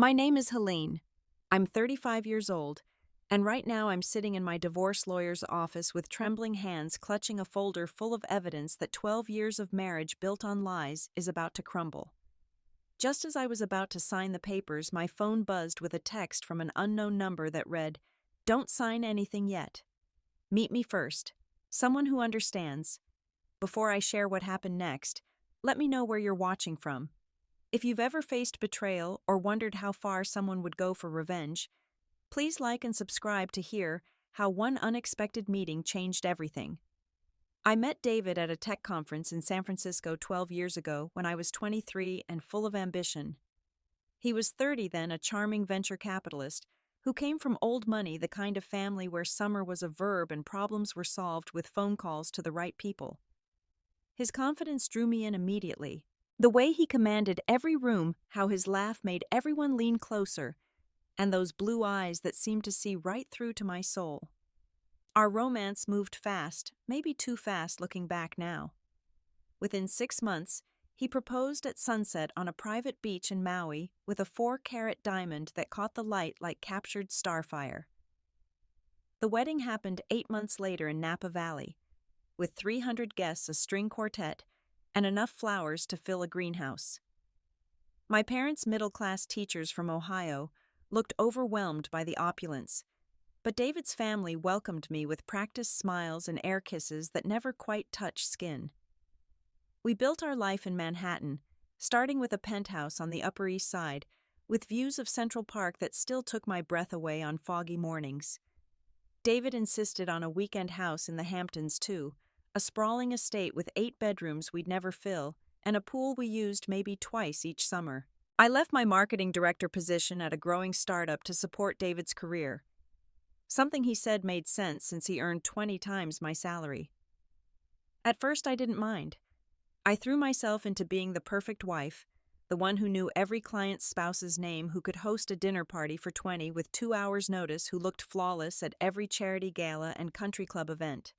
My name is Helene. I'm 35 years old, and right now I'm sitting in my divorce lawyer's office with trembling hands clutching a folder full of evidence that 12 years of marriage built on lies is about to crumble. Just as I was about to sign the papers, my phone buzzed with a text from an unknown number that read, "Don't sign anything yet. Meet me first. Someone who understands. Before I share what happened next, let me know where you're watching from. If you've ever faced betrayal or wondered how far someone would go for revenge, please like and subscribe to hear how one unexpected meeting changed everything. I met David at a tech conference in San Francisco 12 years ago when I was 23 and full of ambition. He was 30 then, a charming venture capitalist who came from old money, the kind of family where summer was a verb and problems were solved with phone calls to the right people. His confidence drew me in immediately. The way he commanded every room, how his laugh made everyone lean closer, and those blue eyes that seemed to see right through to my soul. Our romance moved fast, maybe too fast looking back now. Within 6 months, he proposed at sunset on a private beach in Maui with a 4-carat diamond that caught the light like captured starfire. The wedding happened 8 months later in Napa Valley, with 300 guests, a string quartet, and enough flowers to fill a greenhouse. My parents, middle-class teachers from Ohio, looked overwhelmed by the opulence, but David's family welcomed me with practiced smiles and air kisses that never quite touched skin. We built our life in Manhattan, starting with a penthouse on the Upper East Side, with views of Central Park that still took my breath away on foggy mornings. David insisted on a weekend house in the Hamptons, too, a sprawling estate with 8 bedrooms we'd never fill, and a pool we used maybe twice each summer. I left my marketing director position at a growing startup to support David's career. Something he said made sense since he earned 20 times my salary. At first, I didn't mind. I threw myself into being the perfect wife, the one who knew every client's spouse's name, who could host a dinner party for 20 with 2 hours' notice, who looked flawless at every charity gala and country club event.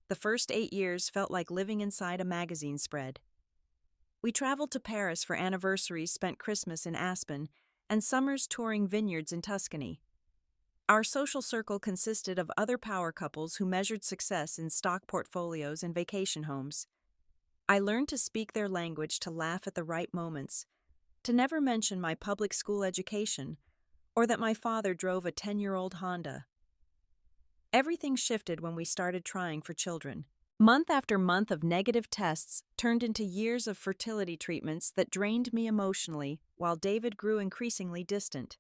The first 8 years felt like living inside a magazine spread. We traveled to Paris for anniversaries, spent Christmas in Aspen, and summers touring vineyards in Tuscany. Our social circle consisted of other power couples who measured success in stock portfolios and vacation homes. I learned to speak their language, to laugh at the right moments, to never mention my public school education, or that my father drove a 10-year-old Honda. Everything shifted when we started trying for children. Month after month of negative tests turned into years of fertility treatments that drained me emotionally, while David grew increasingly distant.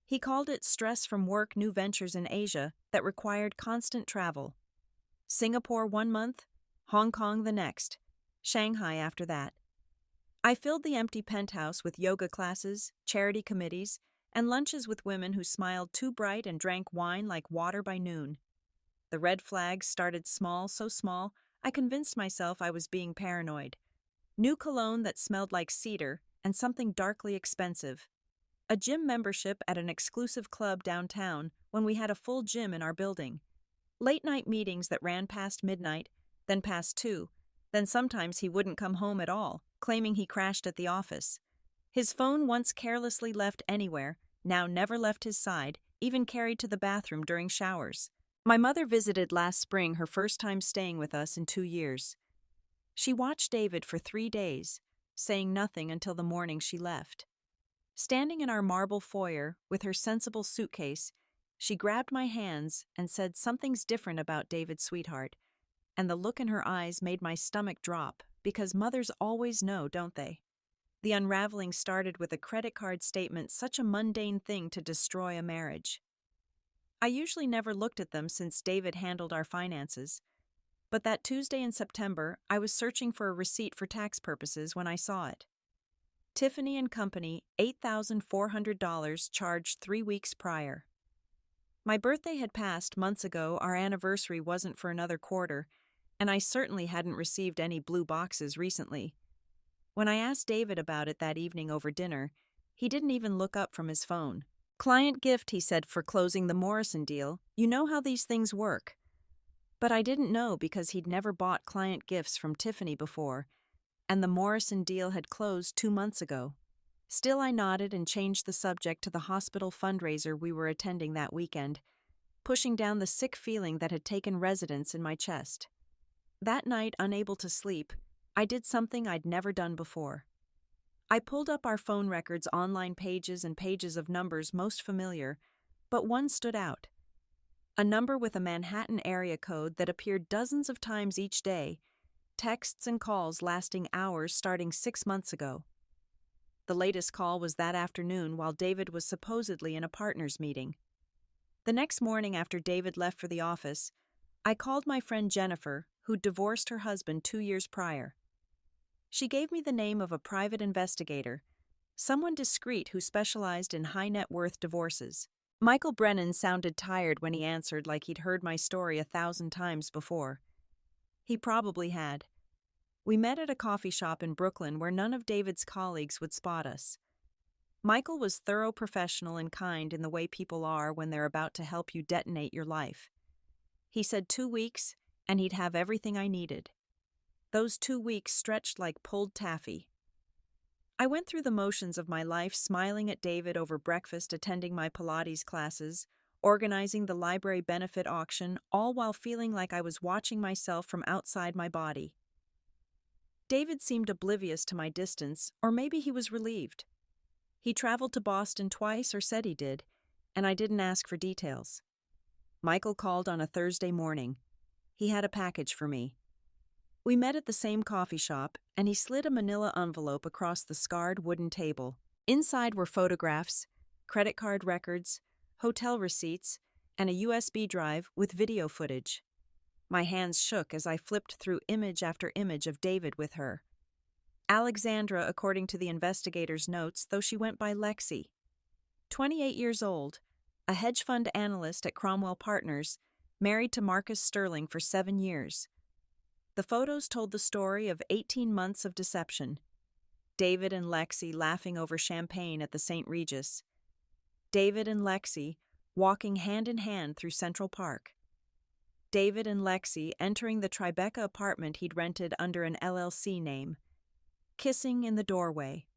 He called it stress from work, new ventures in Asia that required constant travel. Singapore 1 month, Hong Kong the next, Shanghai after that. I filled the empty penthouse with yoga classes, charity committees, and lunches with women who smiled too bright and drank wine like water by noon. The red flags started small, so small, I convinced myself I was being paranoid. New cologne that smelled like cedar and something darkly expensive. A gym membership at an exclusive club downtown when we had a full gym in our building. Late-night meetings that ran past midnight, then past 2, then sometimes he wouldn't come home at all, claiming he crashed at the office. His phone, once carelessly left anywhere, now never left his side, even carried to the bathroom during showers. My mother visited last spring, her first time staying with us in 2 years. She watched David for 3 days, saying nothing until the morning she left. Standing in our marble foyer with her sensible suitcase, she grabbed my hands and said, "Something's different about David, sweetheart," and the look in her eyes made my stomach drop, because mothers always know, don't they? The unraveling started with a credit card statement, such a mundane thing to destroy a marriage. I usually never looked at them since David handled our finances, but that Tuesday in September, I was searching for a receipt for tax purposes when I saw it. Tiffany & Company, $8,400 charged 3 weeks prior. My birthday had passed months ago, our anniversary wasn't for another quarter, and I certainly hadn't received any blue boxes recently. When I asked David about it that evening over dinner, he didn't even look up from his phone. "Client gift," he said, "for closing the Morrison deal. You know how these things work." But I didn't know because he'd never bought client gifts from Tiffany before, and the Morrison deal had closed 2 months ago. Still, I nodded and changed the subject to the hospital fundraiser we were attending that weekend, pushing down the sick feeling that had taken residence in my chest. That night, unable to sleep, I did something I'd never done before. I pulled up our phone records, online pages and pages of numbers most familiar, but one stood out. A number with a Manhattan area code that appeared dozens of times each day, texts and calls lasting hours starting 6 months ago. The latest call was that afternoon while David was supposedly in a partners meeting. The next morning after David left for the office, I called my friend Jennifer, who'd divorced her husband 2 years prior. She gave me the name of a private investigator, someone discreet who specialized in high-net-worth divorces. Michael Brennan sounded tired when he answered, like he'd heard my story 1,000 times before. He probably had. We met at a coffee shop in Brooklyn where none of David's colleagues would spot us. Michael was thorough, professional, and kind in the way people are when they're about to help you detonate your life. He said 2 weeks, and he'd have everything I needed. Those 2 weeks stretched like pulled taffy. I went through the motions of my life, smiling at David over breakfast, attending my Pilates classes, organizing the library benefit auction, all while feeling like I was watching myself from outside my body. David seemed oblivious to my distance, or maybe he was relieved. He traveled to Boston twice, or said he did, and I didn't ask for details. Michael called on a Thursday morning. He had a package for me. We met at the same coffee shop, and he slid a manila envelope across the scarred wooden table. Inside were photographs, credit card records, hotel receipts, and a USB drive with video footage. My hands shook as I flipped through image after image of David with her. Alexandra, according to the investigator's notes, though she went by Lexi. 28 years old, a hedge fund analyst at Cromwell Partners, married to Marcus Sterling for 7 years. The photos told the story of 18 months of deception. David and Lexi laughing over champagne at the St. Regis. David and Lexi walking hand in hand through Central Park. David and Lexi entering the Tribeca apartment he'd rented under an LLC name. Kissing in the doorway.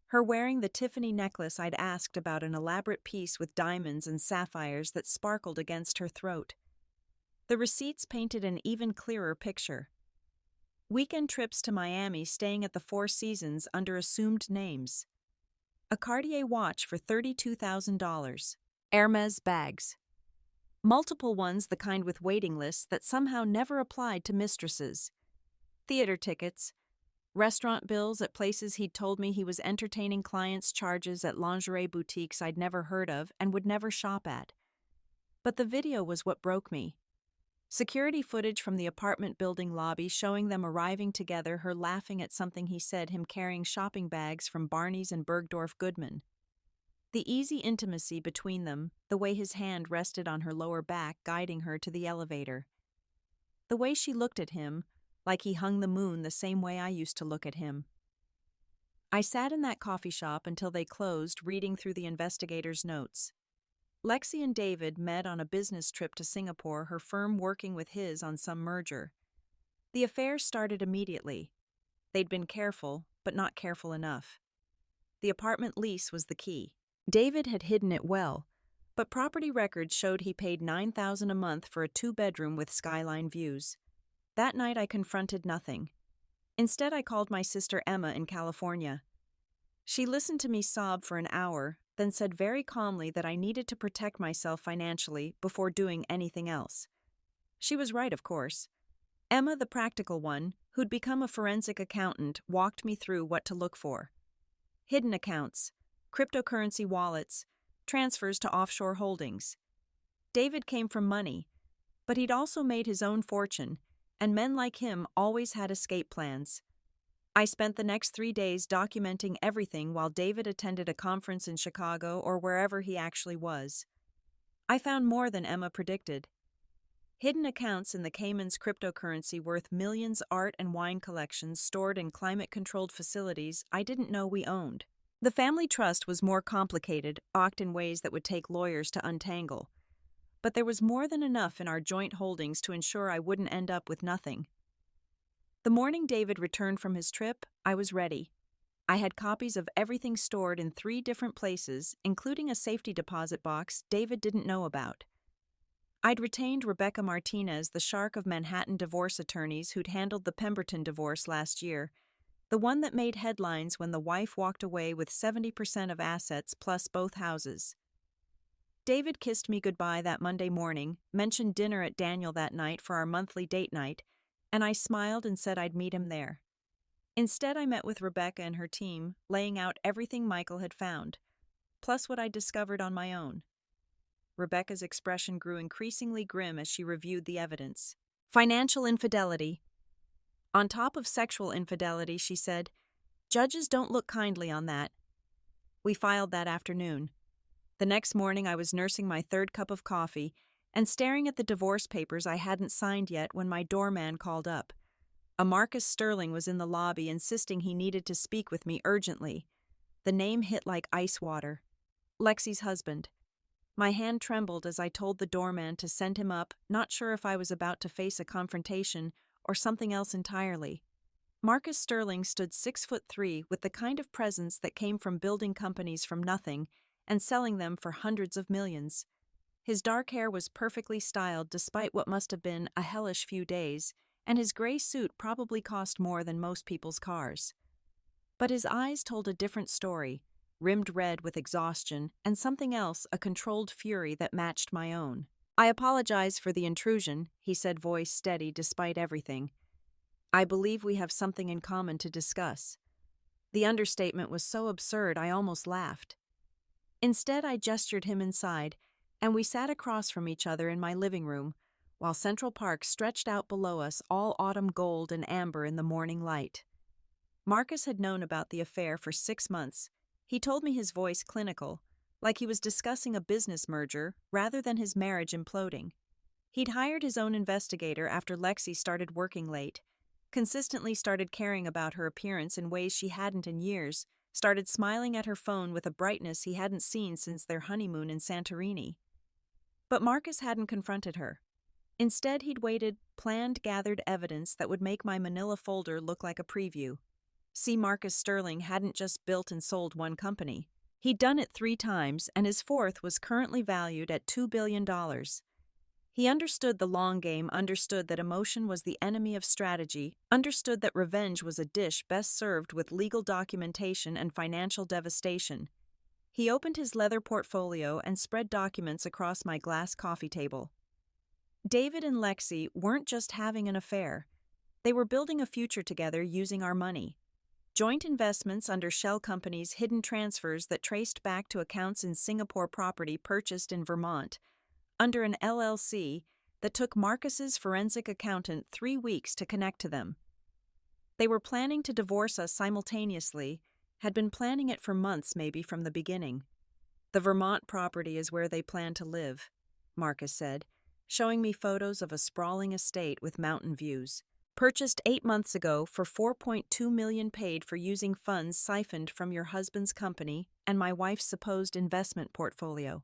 Her wearing the Tiffany necklace I'd asked about, an elaborate piece with diamonds and sapphires that sparkled against her throat. The receipts painted an even clearer picture. Weekend trips to Miami, staying at the Four Seasons under assumed names. A Cartier watch for $32,000. Hermes bags. Multiple ones, the kind with waiting lists that somehow never applied to mistresses. Theater tickets. Restaurant bills at places he'd told me he was entertaining clients, charges at lingerie boutiques I'd never heard of and would never shop at. But the video was what broke me. Security footage from the apartment building lobby showing them arriving together, her laughing at something he said, him carrying shopping bags from Barney's and Bergdorf Goodman. The easy intimacy between them, the way his hand rested on her lower back, guiding her to the elevator. The way she looked at him, like he hung the moon the same way I used to look at him. I sat in that coffee shop until they closed, reading through the investigator's notes. Lexi and David met on a business trip to Singapore, her firm working with his on some merger. The affair started immediately. They'd been careful, but not careful enough. The apartment lease was the key. David had hidden it well, but property records showed he paid $9,000 a month for a 2-bedroom with skyline views. That night I confronted nothing. Instead, I called my sister Emma in California. She listened to me sob for an hour, then said very calmly that I needed to protect myself financially before doing anything else. She was right, of course. Emma, the practical one, who'd become a forensic accountant, walked me through what to look for. Hidden accounts, cryptocurrency wallets, transfers to offshore holdings. David came from money, but he'd also made his own fortune, and men like him always had escape plans. I spent the next 3 days documenting everything while David attended a conference in Chicago or wherever he actually was. I found more than Emma predicted. Hidden accounts in the Cayman's cryptocurrency worth millions, art and wine collections stored in climate-controlled facilities I didn't know we owned. The family trust was more complicated, locked in ways that would take lawyers to untangle. But there was more than enough in our joint holdings to ensure I wouldn't end up with nothing. The morning David returned from his trip, I was ready. I had copies of everything stored in 3 different places, including a safety deposit box David didn't know about. I'd retained Rebecca Martinez, the shark of Manhattan divorce attorneys who'd handled the Pemberton divorce last year, the one that made headlines when the wife walked away with 70% of assets plus both houses. David kissed me goodbye that Monday morning, mentioned dinner at Daniel that night for our monthly date night, and I smiled and said I'd meet him there. Instead, I met with Rebecca and her team, laying out everything Michael had found, plus what I'd discovered on my own. Rebecca's expression grew increasingly grim as she reviewed the evidence. Financial infidelity. On top of sexual infidelity, she said, "Judges don't look kindly on that." We filed that afternoon. The next morning, I was nursing my 3rd cup of coffee and staring at the divorce papers I hadn't signed yet when my doorman called up. A Marcus Sterling was in the lobby insisting he needed to speak with me urgently. The name hit like ice water. Lexi's husband. My hand trembled as I told the doorman to send him up, not sure if I was about to face a confrontation or something else entirely. Marcus Sterling stood 6'3" with the kind of presence that came from building companies from nothing and selling them for hundreds of millions. His dark hair was perfectly styled despite what must have been a hellish few days, and his gray suit probably cost more than most people's cars. But his eyes told a different story, rimmed red with exhaustion, and something else, a controlled fury that matched my own. "I apologize for the intrusion," he said, voice steady despite everything. "I believe we have something in common to discuss." The understatement was so absurd I almost laughed. Instead, I gestured him inside, and we sat across from each other in my living room, while Central Park stretched out below us, all autumn gold and amber in the morning light. Marcus had known about the affair for 6 months. He told me, his voice clinical, like he was discussing a business merger rather than his marriage imploding. He'd hired his own investigator after Lexi started working late, consistently started caring about her appearance in ways she hadn't in years, started smiling at her phone with a brightness he hadn't seen since their honeymoon in Santorini. But Marcus hadn't confronted her. Instead, he'd waited, planned, gathered evidence that would make my manila folder look like a preview. See, Marcus Sterling hadn't just built and sold one company. He'd done it 3 times, and his 4th was currently valued at $2 billion. He understood the long game, understood that emotion was the enemy of strategy, understood that revenge was a dish best served with legal documentation and financial devastation. He opened his leather portfolio and spread documents across my glass coffee table. David and Lexi weren't just having an affair. They were building a future together using our money. Joint investments under shell companies, hidden transfers that traced back to accounts in Singapore, property purchased in Vermont, under an LLC that took Marcus's forensic accountant 3 weeks to connect to them. They were planning to divorce us simultaneously, had been planning it for months maybe from the beginning. "The Vermont property is where they plan to live," Marcus said, showing me photos of a sprawling estate with mountain views. "Purchased 8 months ago for $4.2 million, paid for using funds siphoned from your husband's company and my wife's supposed investment portfolio."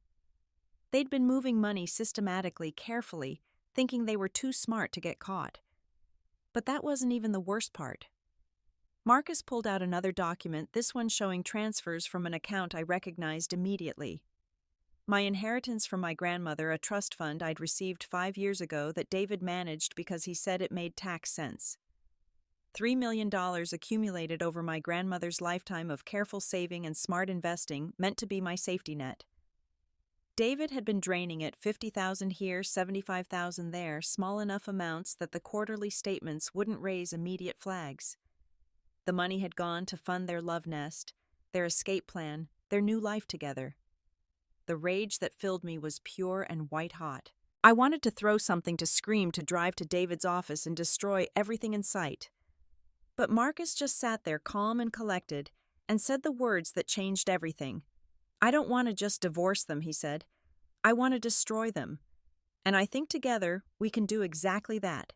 They'd been moving money systematically, carefully, thinking they were too smart to get caught. But that wasn't even the worst part. Marcus pulled out another document, this one showing transfers from an account I recognized immediately. My inheritance from my grandmother, a trust fund I'd received 5 years ago that David managed because he said it made tax sense. $3 million accumulated over my grandmother's lifetime of careful saving and smart investing, meant to be my safety net. David had been draining it, 50,000 here, 75,000 there, small enough amounts that the quarterly statements wouldn't raise immediate flags. The money had gone to fund their love nest, their escape plan, their new life together. The rage that filled me was pure and white-hot. I wanted to throw something, to scream, to drive to David's office and destroy everything in sight. But Marcus just sat there calm and collected and said the words that changed everything. "I don't want to just divorce them," he said. "I want to destroy them. And I think together we can do exactly that.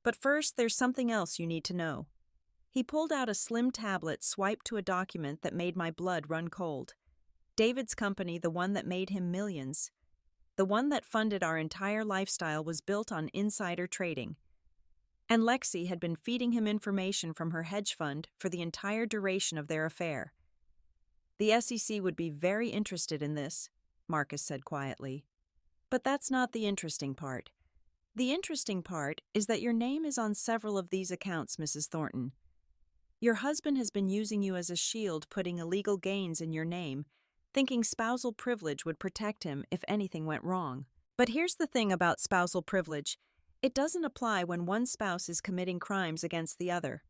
But first, there's something else you need to know." He pulled out a slim tablet, swiped to a document that made my blood run cold. David's company, the one that made him millions, the one that funded our entire lifestyle, was built on insider trading. And Lexi had been feeding him information from her hedge fund for the entire duration of their affair. The SEC would be very interested in this, Marcus said quietly. But that's not the interesting part. The interesting part is that your name is on several of these accounts, Mrs. Thornton. Your husband has been using you as a shield, putting illegal gains in your name, thinking spousal privilege would protect him if anything went wrong. But here's the thing about spousal privilege. It doesn't apply when one spouse is committing crimes against the other.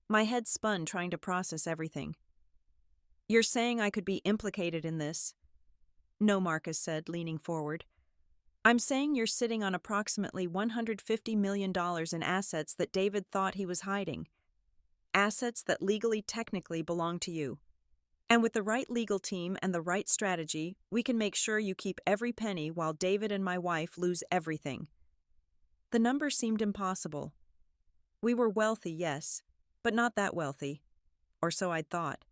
My head spun trying to process everything. You're saying I could be implicated in this? No, Marcus said, leaning forward. I'm saying you're sitting on approximately $150 million in assets that David thought he was hiding. Assets that legally, technically belong to you. And with the right legal team and the right strategy, we can make sure you keep every penny while David and my wife lose everything. The number seemed impossible. We were wealthy, yes, but not that wealthy. Or so I'd thought.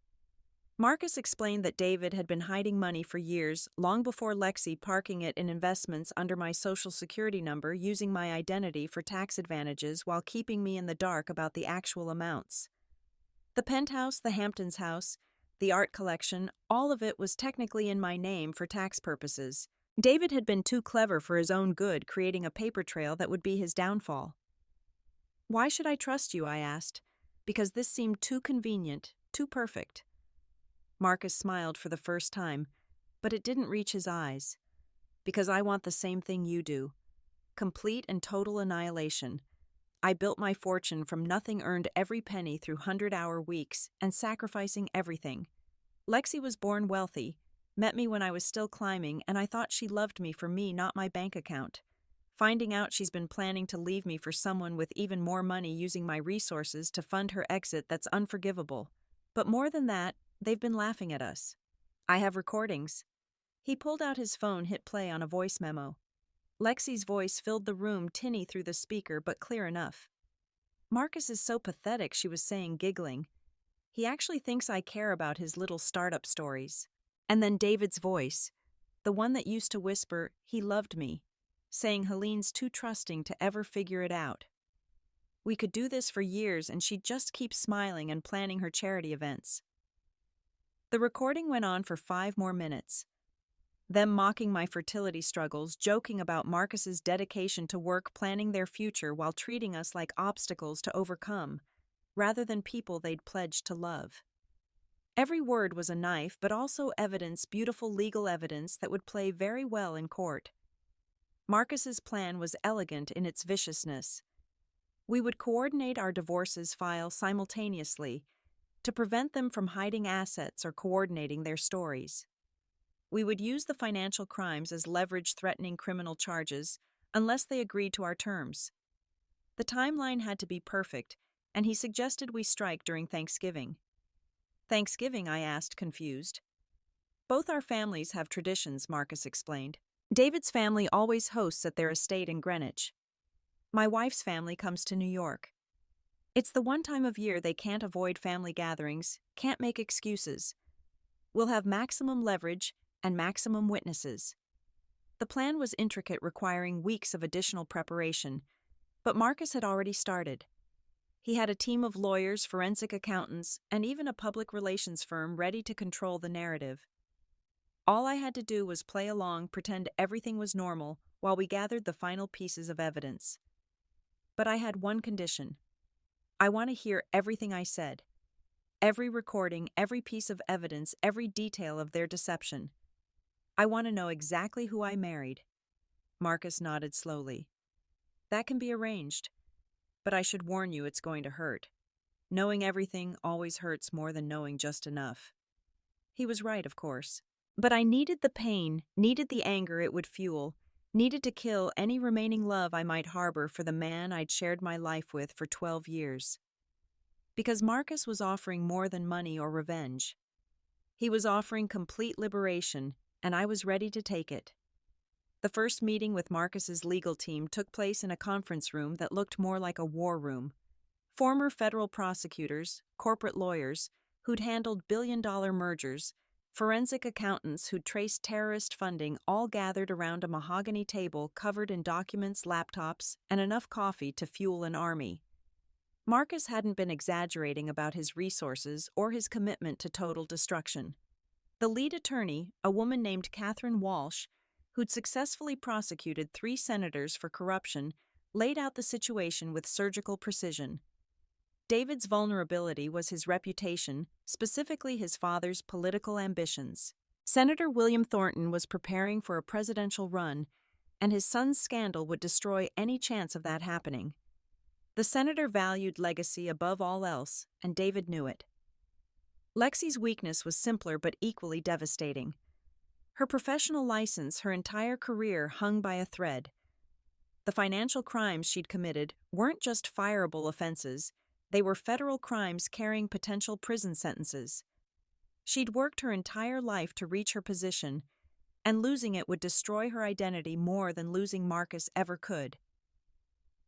Marcus explained that David had been hiding money for years, long before Lexi parking it in investments under my Social Security number, using my identity for tax advantages while keeping me in the dark about the actual amounts. The penthouse, the Hamptons house, the art collection, all of it was technically in my name for tax purposes. David had been too clever for his own good, creating a paper trail that would be his downfall. Why should I trust you? I asked, because this seemed too convenient, too perfect. Marcus smiled for the first time, but it didn't reach his eyes. Because I want the same thing you do. Complete and total annihilation. I built my fortune from nothing, earned every penny through 100-hour weeks, and sacrificing everything. Lexi was born wealthy, met me when I was still climbing, and I thought she loved me for me, not my bank account. Finding out she's been planning to leave me for someone with even more money, using my resources to fund her exit, that's unforgivable. But more than that, they've been laughing at us. I have recordings. He pulled out his phone, hit play on a voice memo. Lexi's voice filled the room, tinny through the speaker, but clear enough. Marcus is so pathetic, she was saying, giggling. He actually thinks I care about his little startup stories. And then David's voice, the one that used to whisper, he loved me, saying Helene's too trusting to ever figure it out. We could do this for years, and she'd just keep smiling and planning her charity events. The recording went on for 5 more minutes. Them mocking my fertility struggles, joking about Marcus's dedication to work, planning their future while treating us like obstacles to overcome, rather than people they'd pledged to love. Every word was a knife, but also evidence, beautiful legal evidence that would play very well in court. Marcus's plan was elegant in its viciousness. We would coordinate our divorces file simultaneously to prevent them from hiding assets or coordinating their stories. We would use the financial crimes as leverage, threatening criminal charges unless they agreed to our terms. The timeline had to be perfect, and he suggested we strike during Thanksgiving. Thanksgiving? I asked, confused. Both our families have traditions, Marcus explained. David's family always hosts at their estate in Greenwich. My wife's family comes to New York. It's the one time of year they can't avoid family gatherings, can't make excuses. We'll have maximum leverage and maximum witnesses. The plan was intricate, requiring weeks of additional preparation, but Marcus had already started. He had a team of lawyers, forensic accountants, and even a public relations firm ready to control the narrative. All I had to do was play along, pretend everything was normal, while we gathered the final pieces of evidence. But I had one condition. I want to hear everything I said. Every recording, every piece of evidence, every detail of their deception. I want to know exactly who I married. Marcus nodded slowly. That can be arranged. But I should warn you, it's going to hurt. Knowing everything always hurts more than knowing just enough. He was right, of course. But I needed the pain, needed the anger it would fuel, needed to kill any remaining love I might harbor for the man I'd shared my life with for 12 years. Because Marcus was offering more than money or revenge. He was offering complete liberation, and I was ready to take it. The first meeting with Marcus's legal team took place in a conference room that looked more like a war room. Former federal prosecutors, corporate lawyers, who'd handled billion-dollar mergers, Forensic accountants who'd traced terrorist funding all gathered around a mahogany table covered in documents, laptops, and enough coffee to fuel an army. Marcus hadn't been exaggerating about his resources or his commitment to total destruction. The lead attorney, a woman named Catherine Walsh, who'd successfully prosecuted 3 senators for corruption, laid out the situation with surgical precision. David's vulnerability was his reputation, specifically his father's political ambitions. Senator William Thornton was preparing for a presidential run, and his son's scandal would destroy any chance of that happening. The senator valued legacy above all else, and David knew it. Lexi's weakness was simpler but equally devastating. Her professional license, her entire career hung by a thread. The financial crimes she'd committed weren't just fireable offenses, they were federal crimes carrying potential prison sentences. She'd worked her entire life to reach her position, and losing it would destroy her identity more than losing Marcus ever could.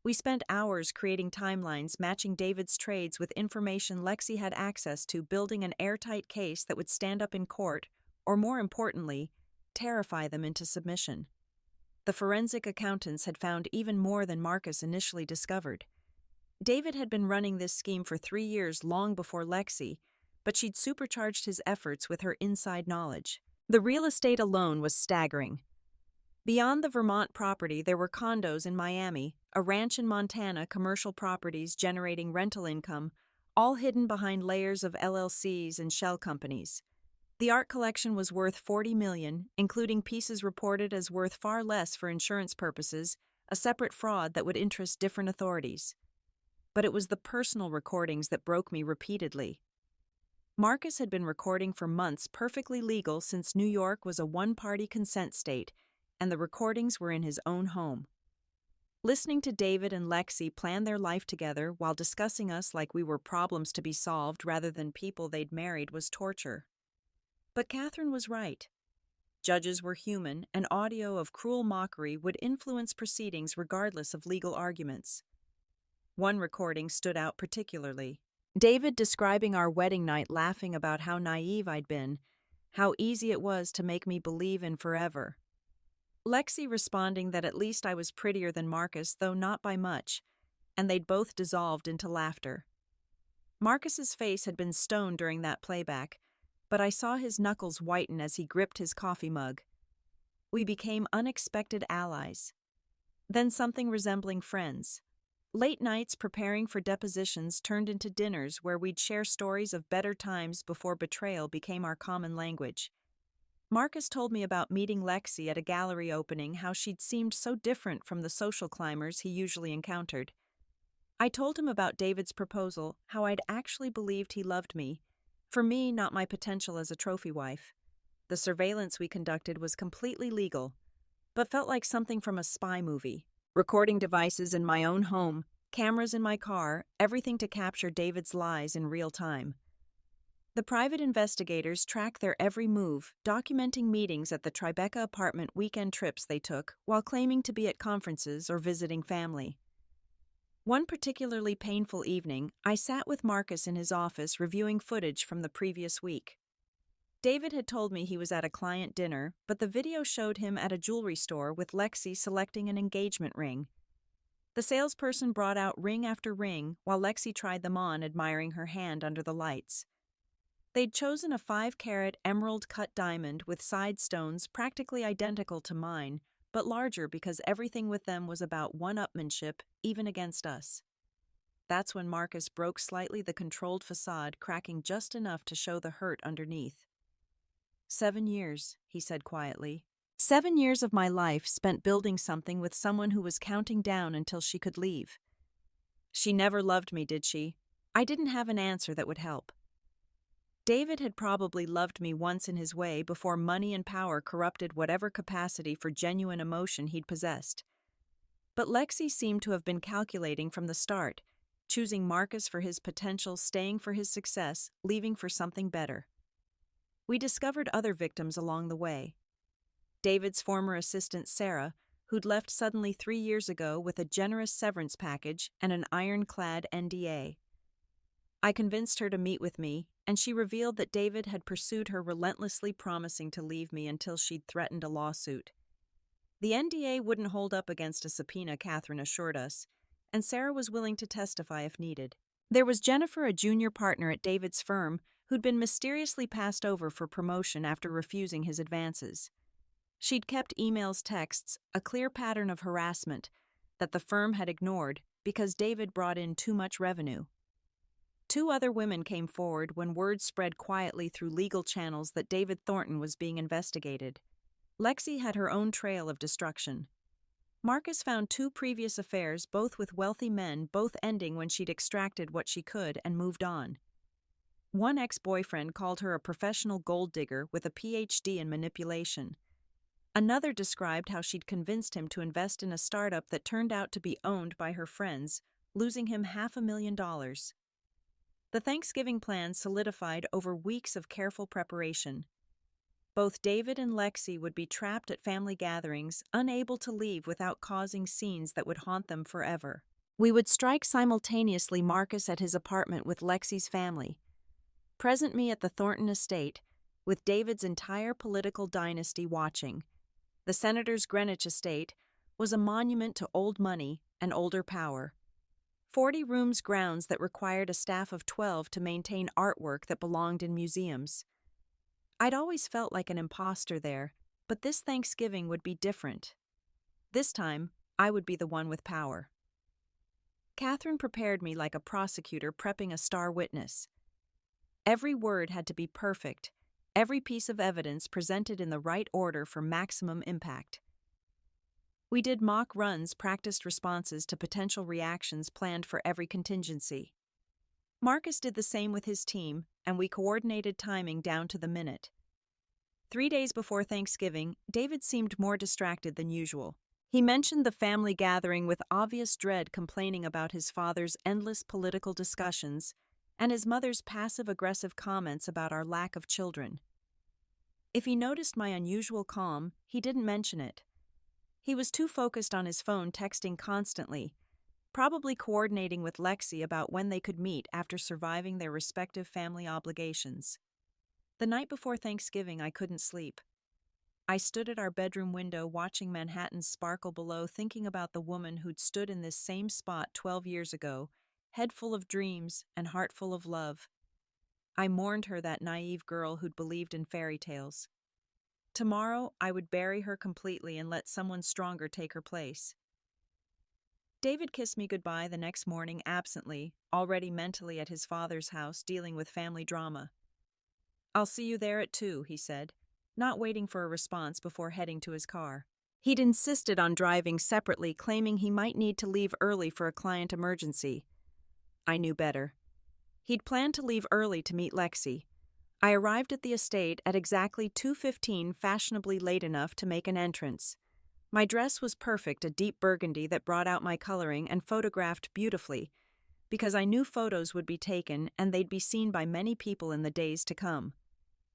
We spent hours creating timelines matching David's trades with information Lexi had access to, building an airtight case that would stand up in court, or more importantly, terrify them into submission. The forensic accountants had found even more than Marcus initially discovered. David had been running this scheme for 3 years, long before Lexi, but she'd supercharged his efforts with her inside knowledge. The real estate alone was staggering. Beyond the Vermont property, there were condos in Miami, a ranch in Montana, commercial properties generating rental income, all hidden behind layers of LLCs and shell companies. The art collection was worth $40 million, including pieces reported as worth far less for insurance purposes, a separate fraud that would interest different authorities. But it was the personal recordings that broke me repeatedly. Marcus had been recording for months, perfectly legal since New York was a one-party consent state, and the recordings were in his own home. Listening to David and Lexi plan their life together while discussing us like we were problems to be solved rather than people they'd married was torture. But Catherine was right. Judges were human, and audio of cruel mockery would influence proceedings regardless of legal arguments. One recording stood out particularly. David describing our wedding night, laughing about how naive I'd been, how easy it was to make me believe in forever. Lexi responding that at least I was prettier than Marcus, though not by much, and they'd both dissolved into laughter. Marcus's face had been stone during that playback, but I saw his knuckles whiten as he gripped his coffee mug. We became unexpected allies. Then something resembling friends. Late nights preparing for depositions turned into dinners where we'd share stories of better times before betrayal became our common language. Marcus told me about meeting Lexi at a gallery opening, how she'd seemed so different from the social climbers he usually encountered. I told him about David's proposal, how I'd actually believed he loved me. For me, not my potential as a trophy wife. The surveillance we conducted was completely legal, but felt like something from a spy movie. Recording devices in my own home, cameras in my car, everything to capture David's lies in real time. The private investigators tracked their every move, documenting meetings at the Tribeca apartment, weekend trips they took, while claiming to be at conferences or visiting family. One particularly painful evening, I sat with Marcus in his office reviewing footage from the previous week. David had told me he was at a client dinner, but the video showed him at a jewelry store with Lexi selecting an engagement ring. The salesperson brought out ring after ring while Lexi tried them on, admiring her hand under the lights. They'd chosen a 5-carat emerald-cut diamond with side stones practically identical to mine, but larger because everything with them was about one-upmanship, even against us. That's when Marcus broke slightly the controlled facade, cracking just enough to show the hurt underneath. 7 years, he said quietly. 7 years of my life spent building something with someone who was counting down until she could leave. She never loved me, did she? I didn't have an answer that would help. David had probably loved me once in his way before money and power corrupted whatever capacity for genuine emotion he'd possessed. But Lexi seemed to have been calculating from the start, choosing Marcus for his potential, staying for his success, leaving for something better. We discovered other victims along the way. David's former assistant Sarah, who'd left suddenly 3 years ago with a generous severance package and an ironclad NDA. I convinced her to meet with me, and she revealed that David had pursued her relentlessly, promising to leave me until she'd threatened a lawsuit. The NDA wouldn't hold up against a subpoena, Catherine assured us, and Sarah was willing to testify if needed. There was Jennifer, a junior partner at David's firm, who'd been mysteriously passed over for promotion after refusing his advances. She'd kept emails, texts, a clear pattern of harassment that the firm had ignored because David brought in too much revenue. Two other women came forward when word spread quietly through legal channels that David Thornton was being investigated. Lexi had her own trail of destruction. Marcus found two previous affairs, both with wealthy men, both ending when she'd extracted what she could and moved on. One ex-boyfriend called her a professional gold digger with a PhD in manipulation. Another described how she'd convinced him to invest in a startup that turned out to be owned by her friends, losing him $500,000. The Thanksgiving plan solidified over weeks of careful preparation. Both David and Lexi would be trapped at family gatherings, unable to leave without causing scenes that would haunt them forever. We would strike simultaneously Marcus at his apartment with Lexi's family, present me at the Thornton estate, with David's entire political dynasty watching. The senator's Greenwich estate was a monument to old money and older power. 40 rooms grounds that required a staff of 12 to maintain artwork that belonged in museums. I'd always felt like an imposter there, but this Thanksgiving would be different. This time, I would be the one with power. Catherine prepared me like a prosecutor prepping a star witness. Every word had to be perfect, every piece of evidence presented in the right order for maximum impact. We did mock runs, practiced responses to potential reactions planned for every contingency. Marcus did the same with his team, and we coordinated timing down to the minute. 3 days before Thanksgiving, David seemed more distracted than usual. He mentioned the family gathering with obvious dread, complaining about his father's endless political discussions and his mother's passive-aggressive comments about our lack of children. If he noticed my unusual calm, he didn't mention it. He was too focused on his phone, texting constantly, probably coordinating with Lexi about when they could meet after surviving their respective family obligations. The night before Thanksgiving, I couldn't sleep. I stood at our bedroom window watching Manhattan sparkle below, thinking about the woman who'd stood in this same spot 12 years ago, head full of dreams and heart full of love. I mourned her, that naive girl who'd believed in fairy tales. Tomorrow, I would bury her completely and let someone stronger take her place. David kissed me goodbye the next morning absently, already mentally at his father's house dealing with family drama. "I'll see you there at 2, he said, not waiting for a response before heading to his car. He'd insisted on driving separately, claiming he might need to leave early for a client emergency. I knew better. He'd planned to leave early to meet Lexi. I arrived at the estate at exactly 2:15, fashionably late enough to make an entrance. My dress was perfect, a deep burgundy that brought out my coloring and photographed beautifully, because I knew photos would be taken and they'd be seen by many people in the days to come.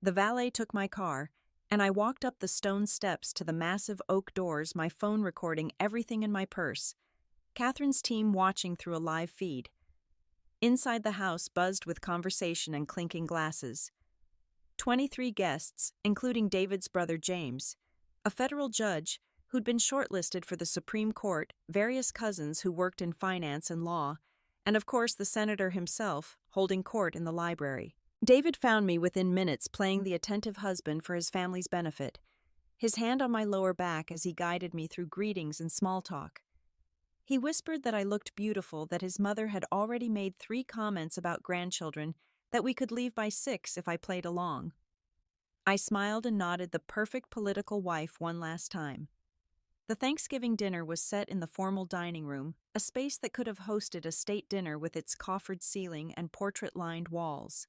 The valet took my car, and I walked up the stone steps to the massive oak doors, my phone recording everything in my purse, Catherine's team watching through a live feed. Inside the house buzzed with conversation and clinking glasses. 23 guests, including David's brother James, a federal judge who'd been shortlisted for the Supreme Court, various cousins who worked in finance and law, and of course the senator himself, holding court in the library. David found me within minutes, playing the attentive husband for his family's benefit, his hand on my lower back as he guided me through greetings and small talk. He whispered that I looked beautiful, that his mother had already made 3 comments about grandchildren, that we could leave by 6 if I played along. I smiled and nodded, the perfect political wife, one last time. The Thanksgiving dinner was set in the formal dining room, a space that could have hosted a state dinner with its coffered ceiling and portrait-lined walls.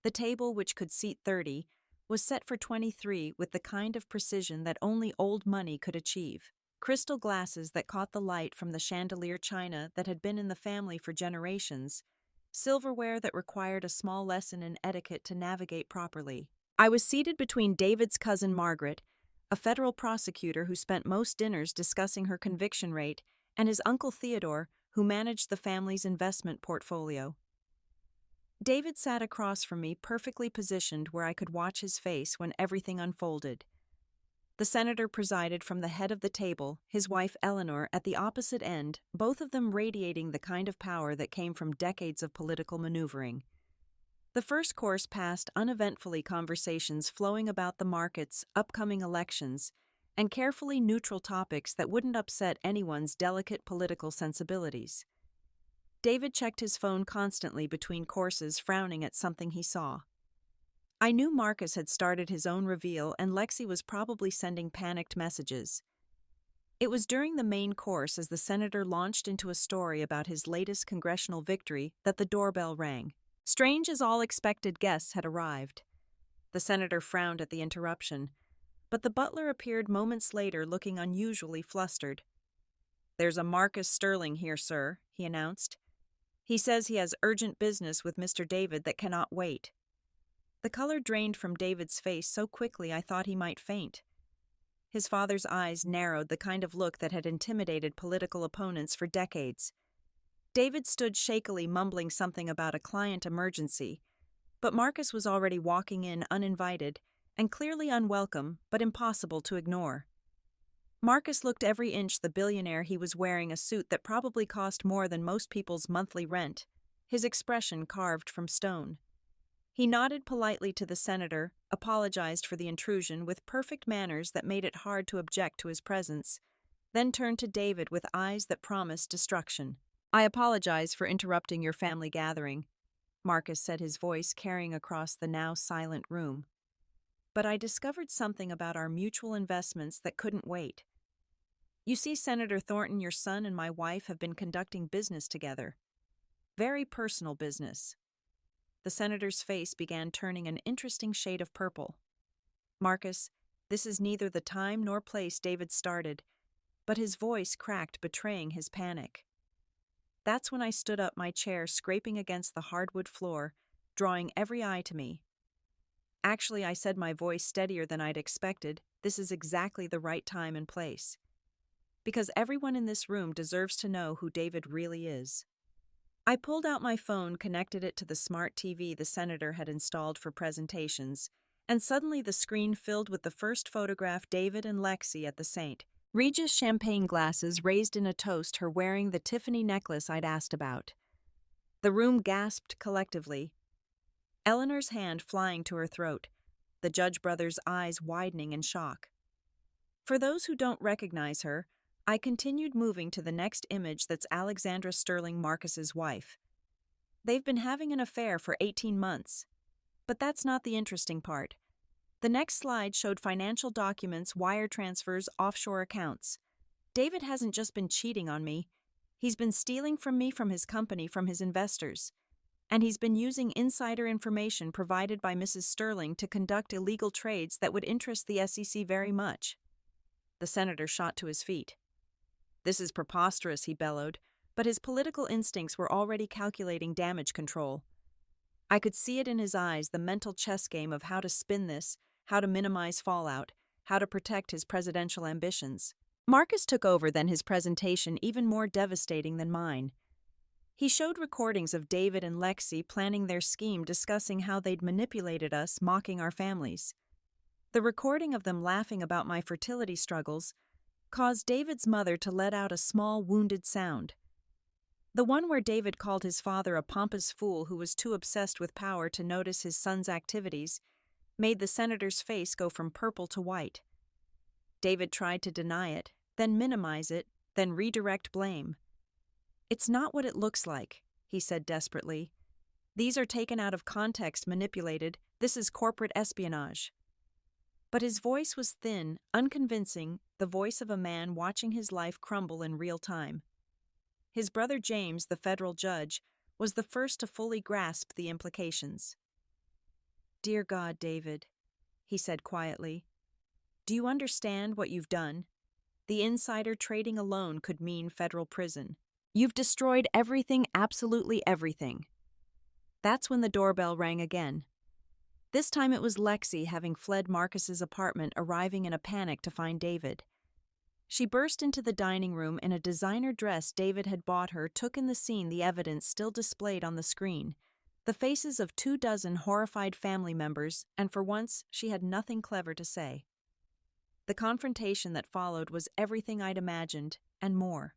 The table, which could seat 30, was set for 23 with the kind of precision that only old money could achieve. Crystal glasses that caught the light from the chandelier china that had been in the family for generations, silverware that required a small lesson in etiquette to navigate properly. I was seated between David's cousin Margaret, a federal prosecutor who spent most dinners discussing her conviction rate, and his uncle Theodore, who managed the family's investment portfolio. David sat across from me, perfectly positioned where I could watch his face when everything unfolded. The senator presided from the head of the table, his wife Eleanor at the opposite end, both of them radiating the kind of power that came from decades of political maneuvering. The first course passed uneventfully, conversations flowing about the markets, upcoming elections, and carefully neutral topics that wouldn't upset anyone's delicate political sensibilities. David checked his phone constantly between courses, frowning at something he saw. I knew Marcus had started his own reveal and Lexi was probably sending panicked messages. It was during the main course, as the senator launched into a story about his latest congressional victory, that the doorbell rang. Strange as all expected guests had arrived. The senator frowned at the interruption, but the butler appeared moments later looking unusually flustered. "There's a Marcus Sterling here, sir," he announced. "He says he has urgent business with Mr. David that cannot wait." The color drained from David's face so quickly I thought he might faint. His father's eyes narrowed, the kind of look that had intimidated political opponents for decades. David stood shakily, mumbling something about a client emergency, but Marcus was already walking in uninvited and clearly unwelcome, but impossible to ignore. Marcus looked every inch the billionaire. He was wearing a suit that probably cost more than most people's monthly rent, his expression carved from stone. He nodded politely to the senator, apologized for the intrusion with perfect manners that made it hard to object to his presence, then turned to David with eyes that promised destruction. "I apologize for interrupting your family gathering," Marcus said, his voice carrying across the now silent room. "But I discovered something about our mutual investments that couldn't wait. You see, Senator Thornton, your son and my wife have been conducting business together. Very personal business." The senator's face began turning an interesting shade of purple. "Marcus, this is neither the time nor place," David started, but his voice cracked, betraying his panic. That's when I stood up, my chair scraping against the hardwood floor, drawing every eye to me. "Actually," I said, my voice steadier than I'd expected, "this is exactly the right time and place. Because everyone in this room deserves to know who David really is." I pulled out my phone, connected it to the smart TV the senator had installed for presentations, and suddenly the screen filled with the first photograph: David and Lexi at the St. Regis champagne glasses raised in a toast, her wearing the Tiffany necklace I'd asked about. The room gasped collectively, Eleanor's hand flying to her throat, the Judge brothers' eyes widening in shock. For those who don't recognize her, I continued, moving to the next image. That's Alexandra Sterling, Marcus's wife. They've been having an affair for 18 months. But that's not the interesting part. The next slide showed financial documents, wire transfers, offshore accounts. David hasn't just been cheating on me. He's been stealing from me, from his company, from his investors. And he's been using insider information provided by Mrs. Sterling to conduct illegal trades that would interest the SEC very much. The senator shot to his feet. "This is preposterous," he bellowed, but his political instincts were already calculating damage control. I could see it in his eyes, the mental chess game of how to spin this, how to minimize fallout, how to protect his presidential ambitions. Marcus took over then, his presentation even more devastating than mine. He showed recordings of David and Lexi planning their scheme, discussing how they'd manipulated us, mocking our families. The recording of them laughing about my fertility struggles caused David's mother to let out a small, wounded sound. The one where David called his father a pompous fool who was too obsessed with power to notice his son's activities made the senator's face go from purple to white. David tried to deny it, then minimize it, then redirect blame. "It's not what it looks like," he said desperately. "These are taken out of context, manipulated. This is corporate espionage." But his voice was thin, unconvincing, the voice of a man watching his life crumble in real time. His brother James, the federal judge, was the first to fully grasp the implications. "Dear God, David," he said quietly, "do you understand what you've done? The insider trading alone could mean federal prison. You've destroyed everything, absolutely everything." That's when the doorbell rang again. This time it was Lexi, having fled Marcus's apartment, arriving in a panic to find David. She burst into the dining room in a designer dress David had bought her, took in the scene, the evidence still displayed on the screen, the faces of 24 horrified family members, and for once she had nothing clever to say. The confrontation that followed was everything I'd imagined, and more.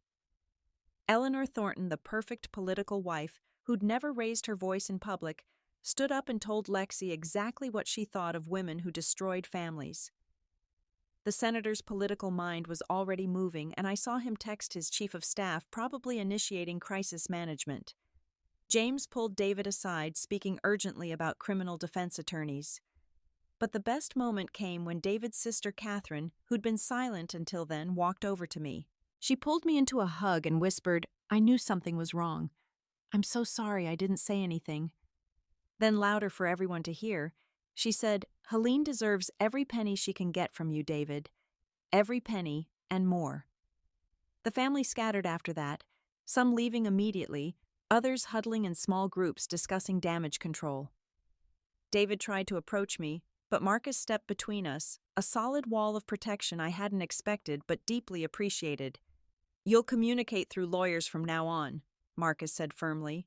Eleanor Thornton, the perfect political wife who'd never raised her voice in public, stood up and told Lexi exactly what she thought of women who destroyed families. The senator's political mind was already moving, and I saw him text his chief of staff, probably initiating crisis management. James pulled David aside, speaking urgently about criminal defense attorneys. But the best moment came when David's sister Catherine, who'd been silent until then, walked over to me. She pulled me into a hug and whispered, "I knew something was wrong. I'm so sorry I didn't say anything." Then, louder for everyone to hear, she said, "Helene deserves every penny she can get from you, David. Every penny and more." The family scattered after that, some leaving immediately, others huddling in small groups discussing damage control. David tried to approach me, but Marcus stepped between us, a solid wall of protection I hadn't expected but deeply appreciated. "You'll communicate through lawyers from now on," Marcus said firmly.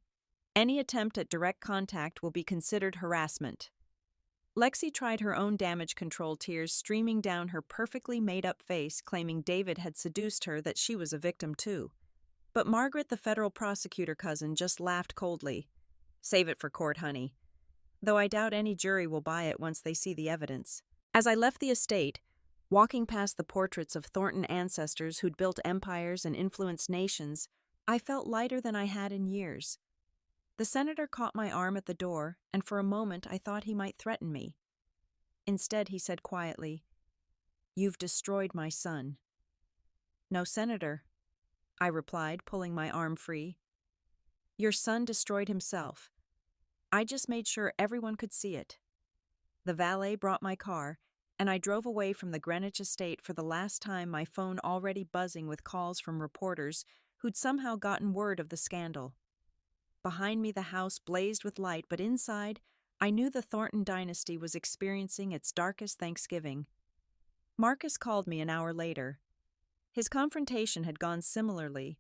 "Any attempt at direct contact will be considered harassment." Lexi tried her own damage control, tears streaming down her perfectly made-up face, claiming David had seduced her, that she was a victim too. But Margaret, the federal prosecutor cousin, just laughed coldly. "Save it for court, honey." Though I doubt any jury will buy it once they see the evidence. As I left the estate, walking past the portraits of Thornton ancestors who'd built empires and influenced nations, I felt lighter than I had in years. The senator caught my arm at the door, and for a moment I thought he might threaten me. Instead, he said quietly, "You've destroyed my son." "No, Senator," I replied, pulling my arm free. "Your son destroyed himself. I just made sure everyone could see it." The valet brought my car, and I drove away from the Greenwich estate for the last time, my phone already buzzing with calls from reporters who'd somehow gotten word of the scandal. Behind me, the house blazed with light, but inside, I knew the Thornton dynasty was experiencing its darkest Thanksgiving. Marcus called me an hour later. His confrontation had gone similarly.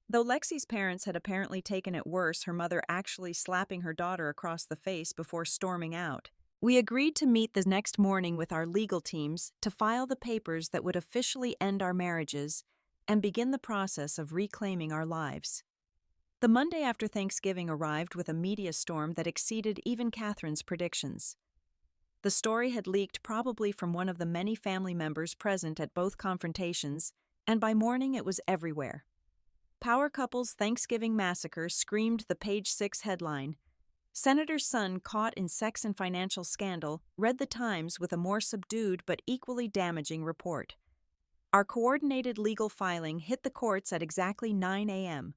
Though Lexi's parents had apparently taken it worse, her mother actually slapping her daughter across the face before storming out. We agreed to meet the next morning with our legal teams to file the papers that would officially end our marriages and begin the process of reclaiming our lives. The Monday after Thanksgiving arrived with a media storm that exceeded even Catherine's predictions. The story had leaked probably from one of the many family members present at both confrontations, and by morning it was everywhere. Power couple's Thanksgiving massacre screamed the Page 6 headline. Senator's son caught in sex and financial scandal read the Times with a more subdued but equally damaging report. Our coordinated legal filing hit the courts at exactly 9 a.m.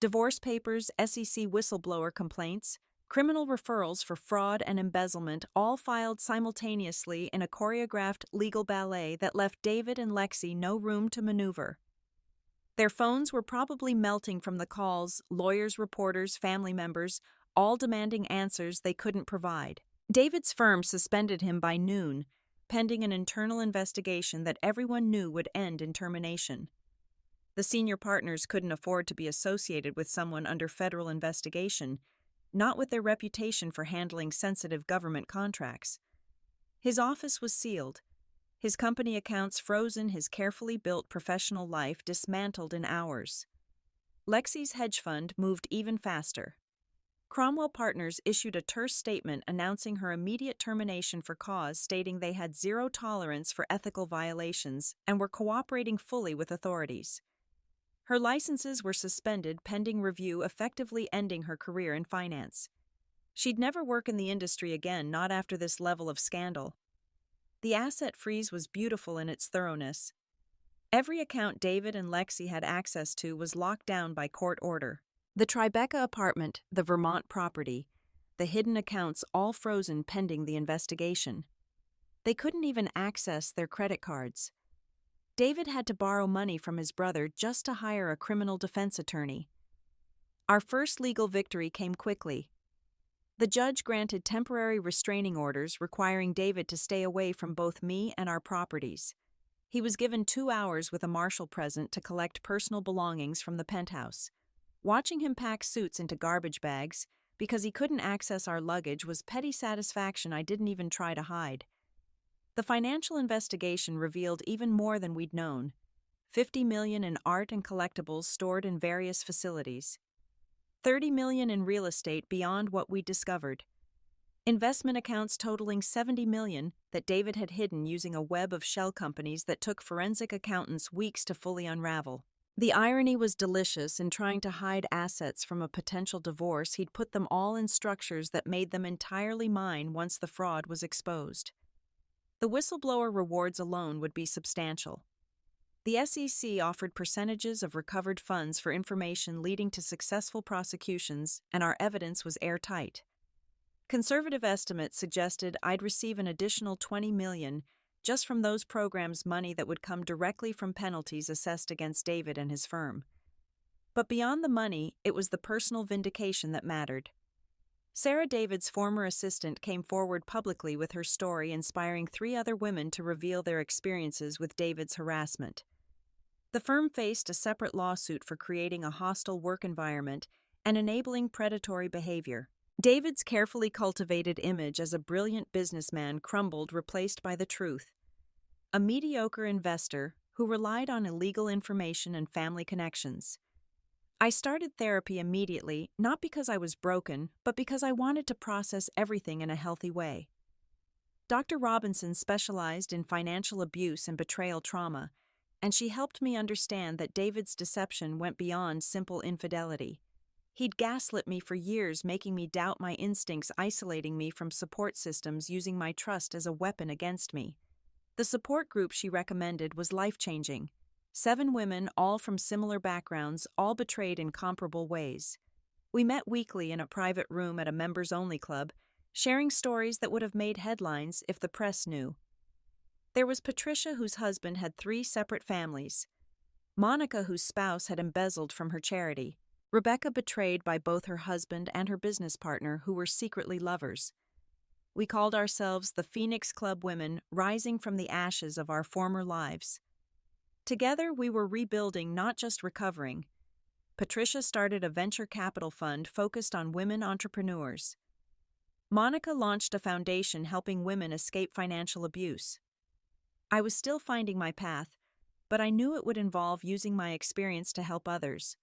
Divorce papers, SEC whistleblower complaints, criminal referrals for fraud and embezzlement, all filed simultaneously in a choreographed legal ballet that left David and Lexi no room to maneuver. Their phones were probably melting from the calls, lawyers, reporters, family members, all demanding answers they couldn't provide. David's firm suspended him by noon, pending an internal investigation that everyone knew would end in termination. The senior partners couldn't afford to be associated with someone under federal investigation, not with their reputation for handling sensitive government contracts. His office was sealed, his company accounts frozen, his carefully built professional life dismantled in hours. Lexi's hedge fund moved even faster. Cromwell Partners issued a terse statement announcing her immediate termination for cause, stating they had zero tolerance for ethical violations and were cooperating fully with authorities. Her licenses were suspended pending review, effectively ending her career in finance. She'd never work in the industry again, not after this level of scandal. The asset freeze was beautiful in its thoroughness. Every account David and Lexi had access to was locked down by court order. The Tribeca apartment, the Vermont property, the hidden accounts all frozen pending the investigation. They couldn't even access their credit cards. David had to borrow money from his brother just to hire a criminal defense attorney. Our first legal victory came quickly. The judge granted temporary restraining orders requiring David to stay away from both me and our properties. He was given 2 hours with a marshal present to collect personal belongings from the penthouse. Watching him pack suits into garbage bags, because he couldn't access our luggage was petty satisfaction I didn't even try to hide. The financial investigation revealed even more than we'd known. $50 million in art and collectibles stored in various facilities. $30 million in real estate beyond what we'd discovered. Investment accounts totaling $70 million that David had hidden using a web of shell companies that took forensic accountants weeks to fully unravel. The irony was delicious. In trying to hide assets from a potential divorce, he'd put them all in structures that made them entirely mine once the fraud was exposed. The whistleblower rewards alone would be substantial. The SEC offered percentages of recovered funds for information leading to successful prosecutions, and our evidence was airtight. Conservative estimates suggested I'd receive an additional $20 million just from those programs' money that would come directly from penalties assessed against David and his firm. But beyond the money, it was the personal vindication that mattered. Sarah, David's former assistant, came forward publicly with her story, inspiring 3 other women to reveal their experiences with David's harassment. The firm faced a separate lawsuit for creating a hostile work environment and enabling predatory behavior. David's carefully cultivated image as a brilliant businessman crumbled, replaced by the truth. A mediocre investor who relied on illegal information and family connections. I started therapy immediately, not because I was broken, but because I wanted to process everything in a healthy way. Dr. Robinson specialized in financial abuse and betrayal trauma, and she helped me understand that David's deception went beyond simple infidelity. He'd gaslit me for years, making me doubt my instincts, isolating me from support systems, using my trust as a weapon against me. The support group she recommended was life-changing. 7 women, all from similar backgrounds, all betrayed in comparable ways. We met weekly in a private room at a members-only club, sharing stories that would have made headlines if the press knew. There was Patricia, whose husband had 3 separate families. Monica, whose spouse had embezzled from her charity. Rebecca, betrayed by both her husband and her business partner, who were secretly lovers. We called ourselves the Phoenix Club Women, rising from the ashes of our former lives. Together, we were rebuilding, not just recovering. Patricia started a venture capital fund focused on women entrepreneurs. Monica launched a foundation helping women escape financial abuse. I was still finding my path, but I knew it would involve using my experience to help others.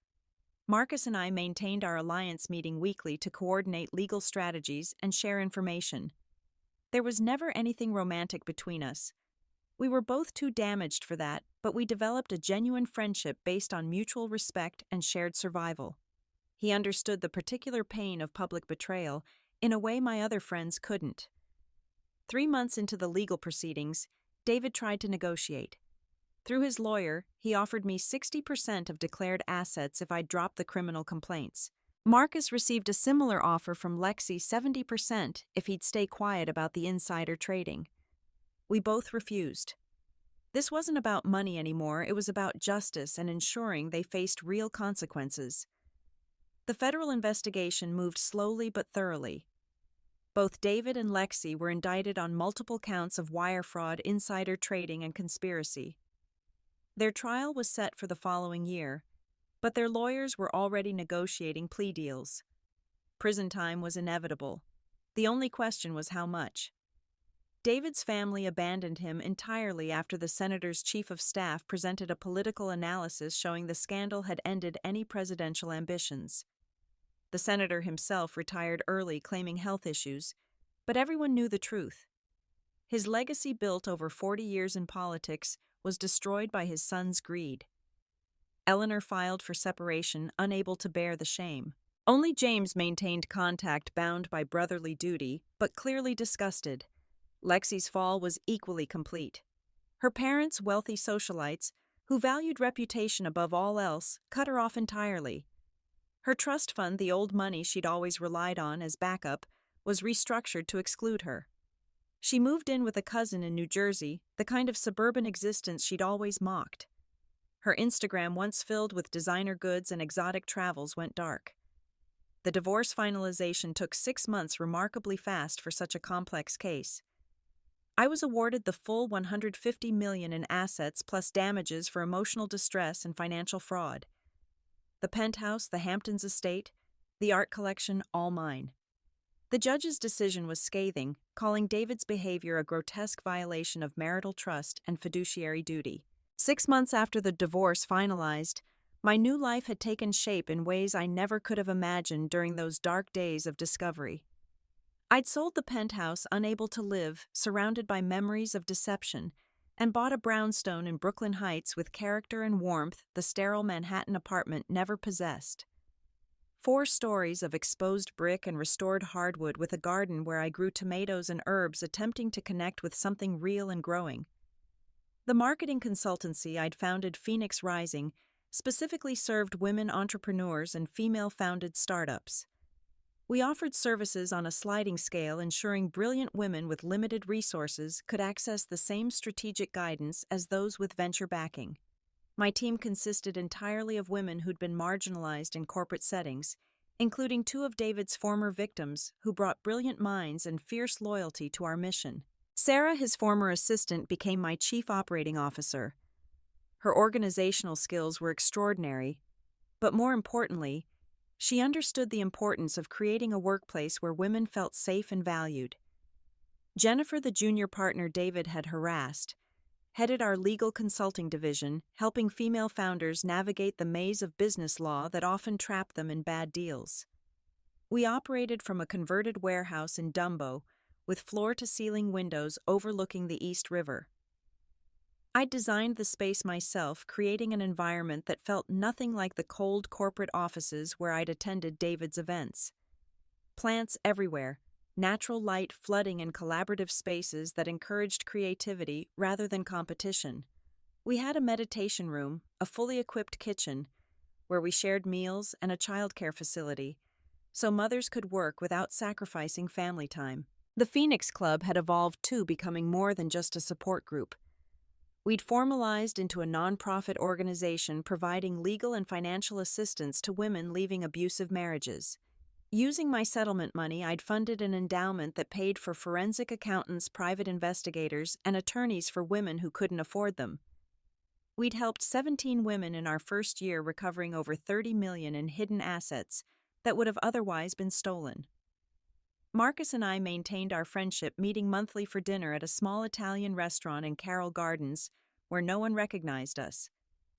Marcus and I maintained our alliance meeting weekly to coordinate legal strategies and share information. There was never anything romantic between us. We were both too damaged for that, but we developed a genuine friendship based on mutual respect and shared survival. He understood the particular pain of public betrayal in a way my other friends couldn't. 3 months into the legal proceedings, David tried to negotiate. Through his lawyer, he offered me 60% of declared assets if I dropped the criminal complaints. Marcus received a similar offer from Lexi, 70% if he'd stay quiet about the insider trading. We both refused. This wasn't about money anymore, it was about justice and ensuring they faced real consequences. The federal investigation moved slowly but thoroughly. Both David and Lexi were indicted on multiple counts of wire fraud, insider trading, and conspiracy. Their trial was set for the following year, but their lawyers were already negotiating plea deals. Prison time was inevitable. The only question was how much. David's family abandoned him entirely after the senator's chief of staff presented a political analysis showing the scandal had ended any presidential ambitions. The senator himself retired early, claiming health issues, but everyone knew the truth. His legacy, built over 40 years in politics, was destroyed by his son's greed. Eleanor filed for separation, unable to bear the shame. Only James maintained contact, bound by brotherly duty, but clearly disgusted. Lexi's fall was equally complete. Her parents, wealthy socialites, who valued reputation above all else, cut her off entirely. Her trust fund, the old money she'd always relied on as backup, was restructured to exclude her. She moved in with a cousin in New Jersey, the kind of suburban existence she'd always mocked. Her Instagram, once filled with designer goods and exotic travels, went dark. The divorce finalization took 6 months, remarkably fast for such a complex case. I was awarded the full $150 million in assets plus damages for emotional distress and financial fraud. The penthouse, the Hamptons estate, The art collection, all mine. The judge's decision was scathing, calling David's behavior a grotesque violation of marital trust and fiduciary duty. 6 months after the divorce finalized, my new life had taken shape in ways I never could have imagined during those dark days of discovery. I'd sold the penthouse unable to live, surrounded by memories of deception, and bought a brownstone in Brooklyn Heights with character and warmth the sterile Manhattan apartment never possessed. 4 stories of exposed brick and restored hardwood with a garden where I grew tomatoes and herbs attempting to connect with something real and growing. The marketing consultancy I'd founded, Phoenix Rising, specifically served women entrepreneurs and female-founded startups. We offered services on a sliding scale, ensuring brilliant women with limited resources could access the same strategic guidance as those with venture backing. My team consisted entirely of women who'd been marginalized in corporate settings, including 2 of David's former victims who brought brilliant minds and fierce loyalty to our mission. Sarah, his former assistant, became my chief operating officer. Her organizational skills were extraordinary, but more importantly, she understood the importance of creating a workplace where women felt safe and valued. Jennifer, the junior partner David had harassed, headed our legal consulting division, helping female founders navigate the maze of business law that often trapped them in bad deals. We operated from a converted warehouse in Dumbo, with floor-to-ceiling windows overlooking the East River. I designed the space myself, creating an environment that felt nothing like the cold corporate offices where I'd attended David's events. Plants everywhere, natural light flooding in collaborative spaces that encouraged creativity rather than competition. We had a meditation room, a fully equipped kitchen, where we shared meals, and a childcare facility, so mothers could work without sacrificing family time. The Phoenix Club had evolved too, becoming more than just a support group. We'd formalized into a nonprofit organization providing legal and financial assistance to women leaving abusive marriages. Using my settlement money, I'd funded an endowment that paid for forensic accountants, private investigators, and attorneys for women who couldn't afford them. We'd helped 17 women in our first year, recovering over $30 million in hidden assets that would have otherwise been stolen. Marcus and I maintained our friendship, meeting monthly for dinner at a small Italian restaurant in Carroll Gardens, where no one recognized us.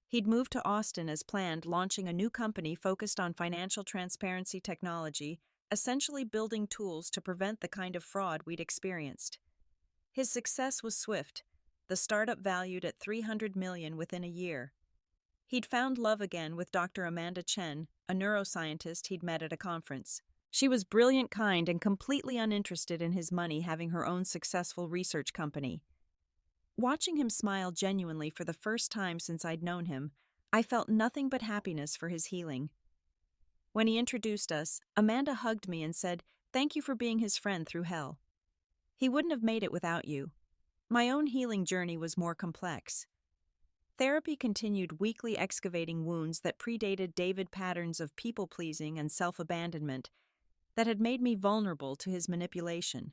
He'd moved to Austin as planned, launching a new company focused on financial transparency technology, essentially building tools to prevent the kind of fraud we'd experienced. His success was swift, the startup valued at $300 million within a year. He'd found love again with Dr. Amanda Chen, a neuroscientist he'd met at a conference. She was brilliant, kind, and completely uninterested in his money, having her own successful research company. Watching him smile genuinely for the first time since I'd known him, I felt nothing but happiness for his healing. When he introduced us, Amanda hugged me and said, "Thank you for being his friend through hell. He wouldn't have made it without you." My own healing journey was more complex. Therapy continued, weekly excavating wounds that predated David's patterns of people-pleasing and self-abandonment that had made me vulnerable to his manipulation.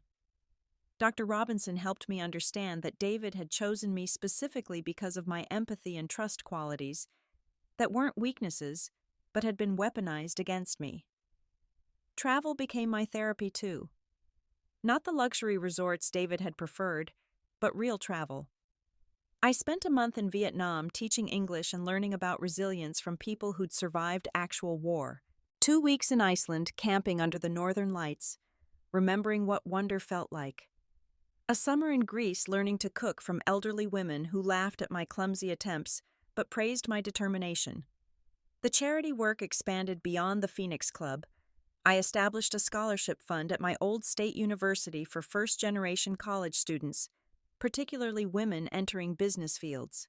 Dr. Robinson helped me understand that David had chosen me specifically because of my empathy and trust qualities that weren't weaknesses, but had been weaponized against me. Travel became my therapy too. Not the luxury resorts David had preferred, but real travel. I spent a month in Vietnam teaching English and learning about resilience from people who'd survived actual war. 2 weeks in Iceland, camping under the northern lights, remembering what wonder felt like. A summer in Greece, learning to cook from elderly women who laughed at my clumsy attempts but praised my determination. The charity work expanded beyond the Phoenix Club. I established a scholarship fund at my old state university for first-generation college students, particularly women entering business fields.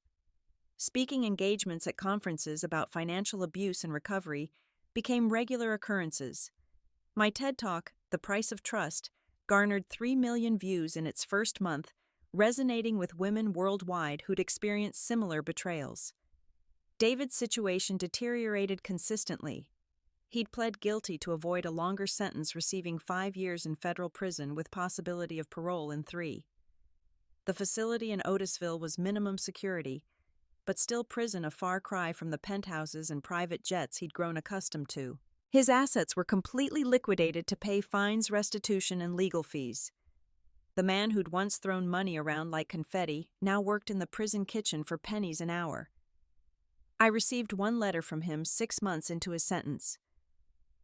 Speaking engagements at conferences about financial abuse and recovery became regular occurrences. My TED Talk, The Price of Trust, garnered 3 million views in its first month, resonating with women worldwide who'd experienced similar betrayals. David's situation deteriorated consistently. He'd pled guilty to avoid a longer sentence, receiving 5 years in federal prison with possibility of parole in 3. The facility in Otisville was minimum security, but still prison, a far cry from the penthouses and private jets he'd grown accustomed to. His assets were completely liquidated to pay fines, restitution, and legal fees. The man who'd once thrown money around like confetti now worked in the prison kitchen for pennies an hour. I received one letter from him 6 months into his sentence.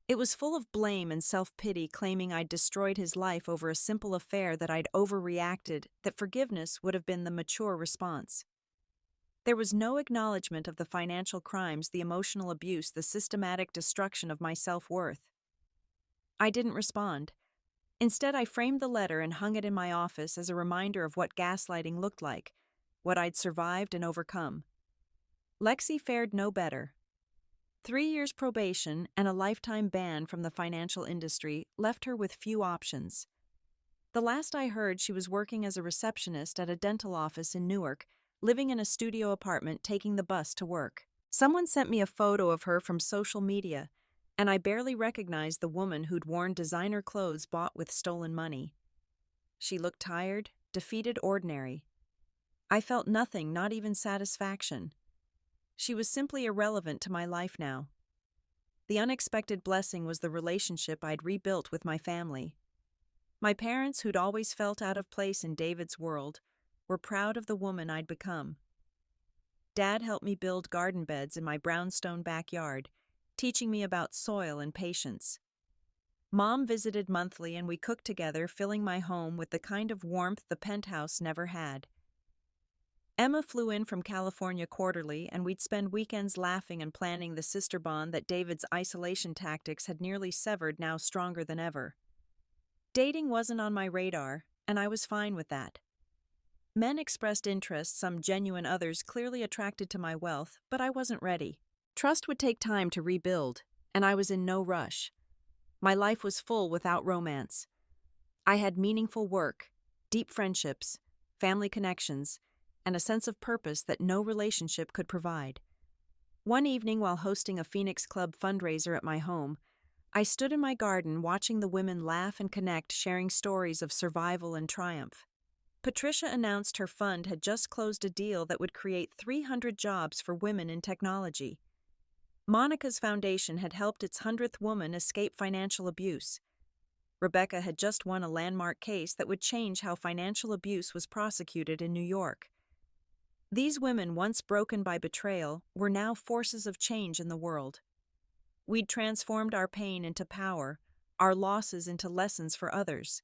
It was full of blame and self-pity, claiming I'd destroyed his life over a simple affair, that I'd overreacted, that forgiveness would have been the mature response. There was no acknowledgement of the financial crimes, the emotional abuse, the systematic destruction of my self-worth. I didn't respond. Instead, I framed the letter and hung it in my office as a reminder of what gaslighting looked like, what I'd survived and overcome. Lexi fared no better. 3 years probation and a lifetime ban from the financial industry left her with few options. The last I heard, she was working as a receptionist at a dental office in Newark, living in a studio apartment, taking the bus to work. Someone sent me a photo of her from social media, and I barely recognized the woman who'd worn designer clothes bought with stolen money. She looked tired, defeated, ordinary. I felt nothing, not even satisfaction. She was simply irrelevant to my life now. The unexpected blessing was the relationship I'd rebuilt with my family. My parents, who'd always felt out of place in David's world, were proud of the woman I'd become. Dad helped me build garden beds in my brownstone backyard, teaching me about soil and patience. Mom visited monthly, and we cooked together, filling my home with the kind of warmth the penthouse never had. Emma flew in from California quarterly, and we'd spend weekends laughing and planning the sister bond that David's isolation tactics had nearly severed, now stronger than ever. Dating wasn't on my radar, and I was fine with that. Men expressed interest, some genuine, others clearly attracted to my wealth, but I wasn't ready. Trust would take time to rebuild, and I was in no rush. My life was full without romance. I had meaningful work, deep friendships, family connections, and a sense of purpose that no relationship could provide. One evening, while hosting a Phoenix Club fundraiser at my home, I stood in my garden watching the women laugh and connect, sharing stories of survival and triumph. Patricia announced her fund had just closed a deal that would create 300 jobs for women in technology. Monica's foundation had helped its 100th woman escape financial abuse. Rebecca had just won a landmark case that would change how financial abuse was prosecuted in New York. These women, once broken by betrayal, were now forces of change in the world. We'd transformed our pain into power, our losses into lessons for others.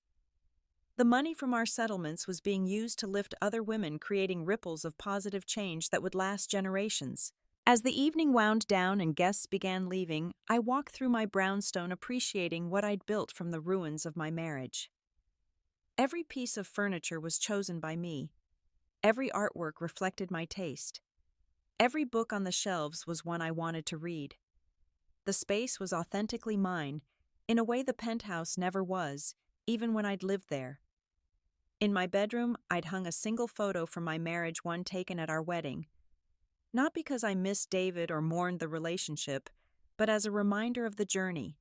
The money from our settlements was being used to lift other women, creating ripples of positive change that would last generations. As the evening wound down and guests began leaving, I walked through my brownstone, appreciating what I'd built from the ruins of my marriage. Every piece of furniture was chosen by me. Every artwork reflected my taste. Every book on the shelves was one I wanted to read. The space was authentically mine, in a way the penthouse never was, even when I'd lived there. In my bedroom, I'd hung a single photo from my marriage, one taken at our wedding. Not because I missed David or mourned the relationship, but as a reminder of the journey.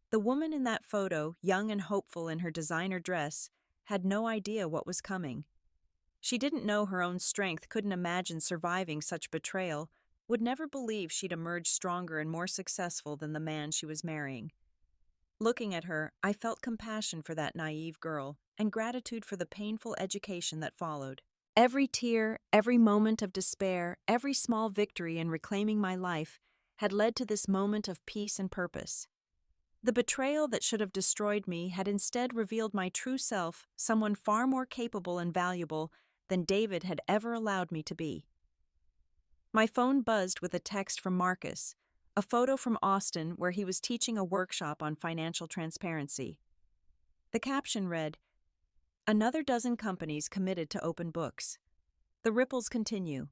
The woman in that photo, young and hopeful in her designer dress, had no idea what was coming. She didn't know her own strength, couldn't imagine surviving such betrayal, would never believe she'd emerge stronger and more successful than the man she was marrying. Looking at her, I felt compassion for that naive girl and gratitude for the painful education that followed. Every tear, every moment of despair, every small victory in reclaiming my life had led to this moment of peace and purpose. The betrayal that should have destroyed me had instead revealed my true self, someone far more capable and valuable than David had ever allowed me to be. My phone buzzed with a text from Marcus, a photo from Austin where he was teaching a workshop on financial transparency. The caption read, "Another dozen companies committed to open books. The ripples continue."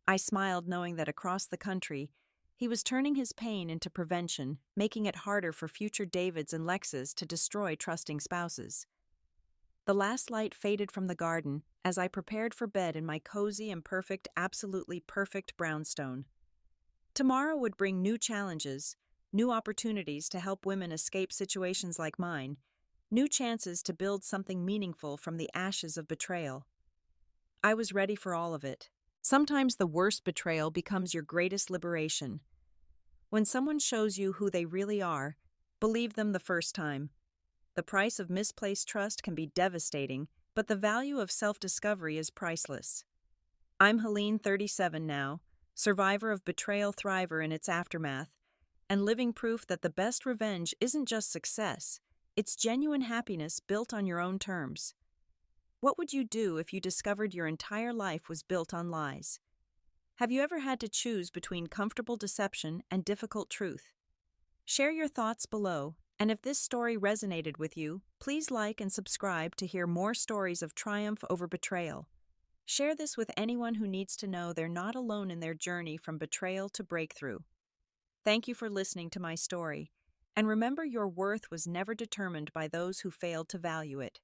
I smiled, knowing that across the country, he was turning his pain into prevention, making it harder for future Davids and Lexes to destroy trusting spouses. The last light faded from the garden as I prepared for bed in my cozy and perfect, absolutely perfect brownstone. Tomorrow would bring new challenges, new opportunities to help women escape situations like mine, new chances to build something meaningful from the ashes of betrayal. I was ready for all of it. Sometimes the worst betrayal becomes your greatest liberation. When someone shows you who they really are, believe them the first time. The price of misplaced trust can be devastating, but the value of self-discovery is priceless. I'm Helene, 37 now, survivor of betrayal thriver in its aftermath, and living proof that the best revenge isn't just success, it's genuine happiness built on your own terms. What would you do if you discovered your entire life was built on lies? Have you ever had to choose between comfortable deception and difficult truth? Share your thoughts below, and if this story resonated with you, please like and subscribe to hear more stories of triumph over betrayal. Share this with anyone who needs to know they're not alone in their journey from betrayal to breakthrough. Thank you for listening to my story, and remember your worth was never determined by those who failed to value it.